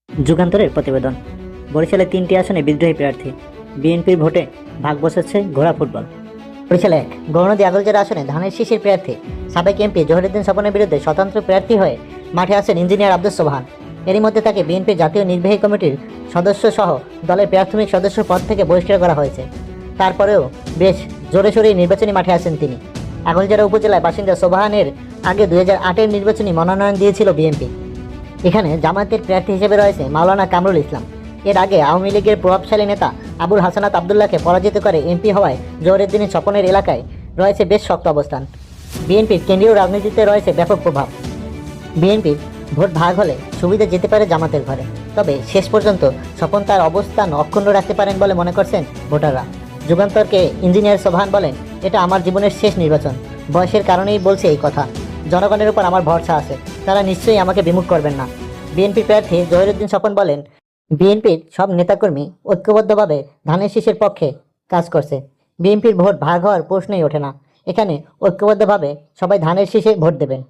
যুগান্তরের প্রতিবেদন। বরিশালে ৩টি আসনে বিদ্রোহী প্রার্থী, বিএনপির ভোটে ভাগ বসাচ্ছে ঘোড়া ফুটবল। বরিশাল ১ গৌরনদী আগলজেরা আসনে ধানের শীষের প্রার্থী সাবেক এমপি জহিরুদ্দিন স্বপনের বিরুদ্ধে স্বতন্ত্র প্রার্থী হয়ে মাঠে আছেন ইঞ্জিনিয়ার আব্দুস সোবহান। এরই মধ্যে তাকে বিএনপির জাতীয় নির্বাহী কমিটির সদস্য সহ দলের প্রাথমিক সদস্য পদ থেকে বহিষ্কার করা হয়েছে। তারপরেও বেশ জোরে সোরেই নির্বাচনী মাঠে আছেন তিনি। আগলজেরা উপজেলায় বাসিন্দা সোবহানের আগে 2008-এর নির্বাচনী মনোনয়ন দিয়েছিল বিএনপি। এখানে জামায়াতের প্রার্থী হিসেবে রয়েছে মাওলানা কামরুল ইসলাম। এর আগে আওয়ামী লীগের প্রভাবশালী নেতা আবুল হাসানাত আবদুল্লাহকে পরাজিত করে এমপি হওয়ায় জহিরুদ্দিনের স্বপনের এলাকায় রয়েছে বেশ শক্ত অবস্থান। বিএনপির কেন্দ্রীয় রাজনীতিতে রয়েছে ব্যাপক প্রভাব। বিএনপির ভোট ভাগ হলে সুবিধা যেতে পারে জামাতের ঘরে, তবে শেষ পর্যন্ত স্বপন তার অবস্থান অক্ষুণ্ণ রাখতে পারেন বলে মনে করছেন ভোটাররা। যুগান্তরকে ইঞ্জিনিয়ার সোবহান বলেন, এটা আমার জীবনের শেষ নির্বাচন, বয়সের কারণেই বলছে এই কথা। জনগণের উপর আমার ভরসা আছে, তারা নিশ্চয়ই আমাকে বিমুখ করবেন না। বিএনপি প্রার্থী জহিরুদ্দিন স্বপন বলেন, বিএনপির সব নেতাকর্মী ঐক্যবদ্ধভাবে ধানের শীষের পক্ষে কাজ করছে। বিএনপির ভোট ভাগ হওয়ার প্রশ্নই ওঠে না। এখানে ঐক্যবদ্ধভাবে সবাই ধানের শীষে ভোট দেবেন।